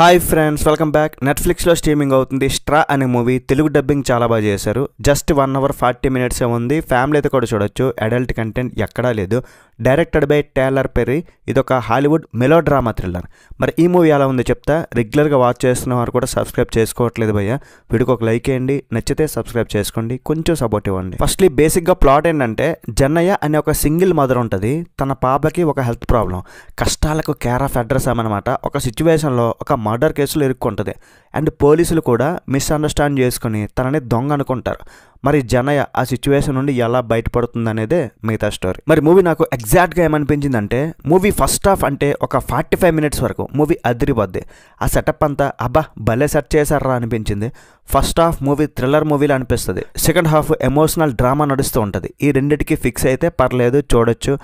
Hi friends, welcome back. నెట్ఫ్లిక్స్లో streaming అవుతుంది straw అనే మూవీ. తెలుగు డబ్బింగ్ చాలా బాగా చేశారు. జస్ట్ 1 hour 40 minutes ఉంది. ఫ్యామిలీ అయితే కూడా చూడొచ్చు. అడల్ట్ కంటెంట్ ఎక్కడా లేదు. Directed by Tyler Perry. ఇదొక హాలీవుడ్ మెలో డ్రామా థ్రిల్లర్. మరి ఈ మూవీ ఎలా ఉందో చెప్తా. రెగ్యులర్గా వాచ్ చేస్తున్న వారు కూడా సబ్స్క్రైబ్ చేసుకోవట్లేదు భయ్య. వీడికి ఒక లైక్ వేయండి, నచ్చితే సబ్స్క్రైబ్ చేసుకోండి, కొంచెం సపోర్ట్ ఇవ్వండి. ఫస్ట్లీ బేసిక్గా ప్లాట్ ఏంటంటే, జన్నయ్య అనే ఒక సింగిల్ మదర్ ఉంటుంది. తన పాపకి ఒక హెల్త్ ప్రాబ్లం, కష్టాలకు కేర్ ఆఫ్ అడ్రస్ అనమాట. ఒక సిచ్యువేషన్లో ఒక మర్డర్ కేసులో ఇరుక్కుంటుంది. అండ్ పోలీసులు కూడా మిస్అండర్స్టాండ్ చేసుకుని తనని దొంగ అనుకుంటారు. మరి జనయ్య ఆ సిచ్యువేషన్ నుండి ఎలా బయటపడుతుంది అనేదే మిగతా స్టోరీ. మరి మూవీ నాకు ఎగ్జాక్ట్గా ఏమనిపించిందంటే, మూవీ ఫస్ట్ హాఫ్ అంటే ఒక 45 minutes వరకు మూవీ అదిరిపోద్ది. ఆ సెటప్ అంతా అబ్బా భలే సెట్ చేశారా అనిపించింది. ఫస్ట్ హాఫ్ మూవీ థ్రిల్లర్ మూవీలో అనిపిస్తుంది. సెకండ్ హాఫ్ ఎమోషనల్ డ్రామా నడుస్తూ ఉంటుంది. ఈ రెండింటికి ఫిక్స్ అయితే పర్లేదు, చూడొచ్చు.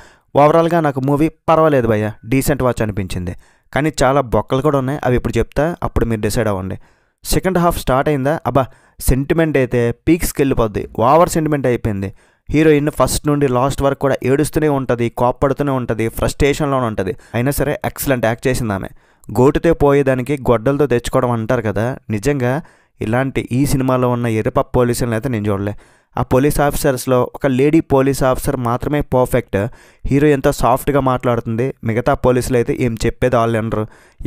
ఓవరాల్గా నాకు మూవీ పర్వాలేదు భయ్య, డీసెంట్ వాచ్ అనిపించింది. కానీ చాలా బొక్కలు కూడా ఉన్నాయి, అవి ఇప్పుడు చెప్తా, అప్పుడు మీరు డిసైడ్ అవ్వండి. సెకండ్ హాఫ్ స్టార్ట్ అయిందా, అబ్బా సెంటిమెంట్ అయితే పీక్స్కి వెళ్ళిపోద్ది. ఓవర్ సెంటిమెంట్ అయిపోయింది. హీరోయిన్ ఫస్ట్ నుండి లాస్ట్ వరకు కూడా ఏడుస్తూనే ఉంటుంది, కోప్పడుతూనే ఉంటుంది, ఫ్రస్ట్రేషన్లోనే ఉంటుంది. అయినా సరే ఎక్సలెంట్ యాక్ట్ చేసింది ఆమె. గోటుతో పోయేదానికి గొడ్డలతో తెచ్చుకోవడం అంటారు కదా, నిజంగా ఇలాంటి ఈ సినిమాలో ఉన్న ఎర్రపప్పు పోలీసులను అయితే నేను చూడలే. ఆ పోలీస్ ఆఫీసర్స్లో ఒక లేడీ పోలీస్ ఆఫీసర్ మాత్రమే పర్ఫెక్ట్. హీరో ఎంతో సాఫ్ట్గా మాట్లాడుతుంది. మిగతా పోలీసులు అయితే ఏం చెప్పేది వాళ్ళు వినరు.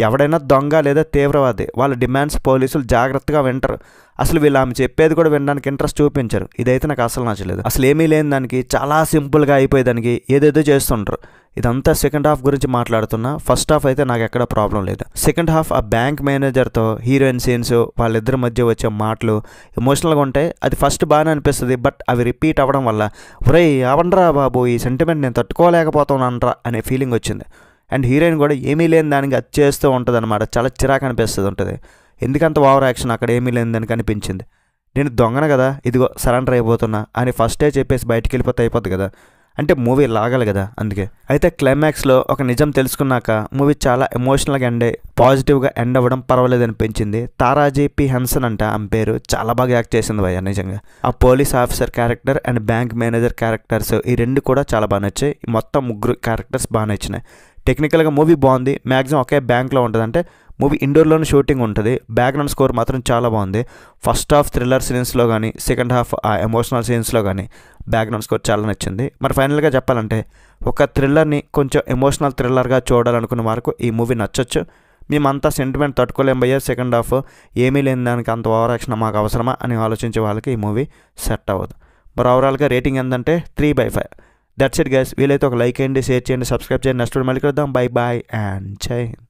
ఎవడైనా దొంగ లేదా తీవ్రవాది, వాళ్ళ డిమాండ్స్ పోలీసులు జాగ్రత్తగా వింటారు. అసలు వీళ్ళు ఆమె చెప్పేది కూడా వినడానికి ఇంట్రెస్ట్ చూపించరు. ఇదైతే నాకు అసలు నచ్చలేదు. అసలు ఏమీ లేని దానికి, చాలా సింపుల్గా అయిపోయేదానికి ఏదేదో చేస్తుంటారు. ఇదంతా సెకండ్ హాఫ్ గురించి మాట్లాడుతున్నా. ఫస్ట్ హాఫ్ అయితే నాకు ఎక్కడ ప్రాబ్లం లేదు. సెకండ్ హాఫ్ ఆ బ్యాంక్ మేనేజర్తో హీరోయిన్ సీన్స్, వాళ్ళిద్దరి మధ్య వచ్చే మాటలు ఎమోషనల్గా ఉంటాయి. అది ఫస్ట్ బాగానే అనిపిస్తుంది. బట్ అవి రిపీట్ అవ్వడం వల్ల ఒరే అవనరా బాబు, ఈ సెంటిమెంట్ నేను తట్టుకోలేకపోతానరా అనే ఫీలింగ్ వచ్చింది. అండ్ హీరోయిన్ కూడా ఏమీ లేని దానికి అది చేస్తూ ఉంటుంది అనమాట. చాలా చిరాకు అనిపిస్తుంది ఉంటుంది. ఎందుకంత ఓవర్ యాక్షన్ అక్కడ ఏమీ లేని దానికి అనిపించింది. నేను దొంగన కదా, ఇదిగో సరెండర్ అయిపోతున్నా అని ఫస్టే చెప్పేసి బయటికి వెళ్ళిపోతే అయిపోద్ది కదా. అంటే మూవీ లాగాలి కదా, అందుకే. అయితే క్లైమాక్స్లో ఒక నిజం తెలుసుకున్నాక మూవీ చాలా ఎమోషనల్గా పాజిటివ్గా ఎండ్ అవ్వడం పర్వాలేదు అనిపించింది. తారాజీ పి హన్సన్ అంటే ఆమె పేరు, చాలా బాగా యాక్ట్ చేసింది భయ్య నిజంగా. ఆ police officer character and bank manager characters ఈ రెండు కూడా చాలా బాగా నచ్చాయి. మొత్తం ముగ్గురు క్యారెక్టర్స్ బాగా నచ్చినాయి. టెక్నికల్గా మూవీ బాగుంది. మ్యాక్సిమం ఒకే బ్యాంక్లో ఉంటుంది. అంటే మూవీ ఇండోర్లోనే షూటింగ్ ఉంటుంది. బ్యాక్గ్రౌండ్ స్కోర్ మాత్రం చాలా బాగుంది. ఫస్ట్ హాఫ్ థ్రిల్లర్ సీన్స్లో కానీ, సెకండ్ హాఫ్ ఆ ఎమోషనల్ సీన్స్లో కానీ బ్యాక్గ్రౌండ్ స్కోర్ చాలా నచ్చింది. మరి ఫైనల్గా చెప్పాలంటే, ఒక థ్రిల్లర్ని కొంచెం ఎమోషనల్ థ్రిల్లర్గా చూడాలనుకున్న వరకు ఈ మూవీ నచ్చొచ్చు. మేమంతా సెంటిమెంట్ తట్టుకోలేం భయ్యా, సెకండ్ హాఫ్ ఏమీ లేని దానికి అంత ఓవర్ యాక్షన్ మాకు అవసరమా అని ఆలోచించే వాళ్ళకి ఈ మూవీ సెట్ అవ్వదు. మరి ఓవరాల్గా రేటింగ్ ఏంటంటే 3/5. That's it guys. వీలైతే ఒక లైక్ చేయండి, షేర్ చేయండి, సబ్స్క్రైబ్ చేయండి. నెక్స్ట్ మళ్ళీ కలుద్దాం. బై బాయ్ అండ్ జై హింద్.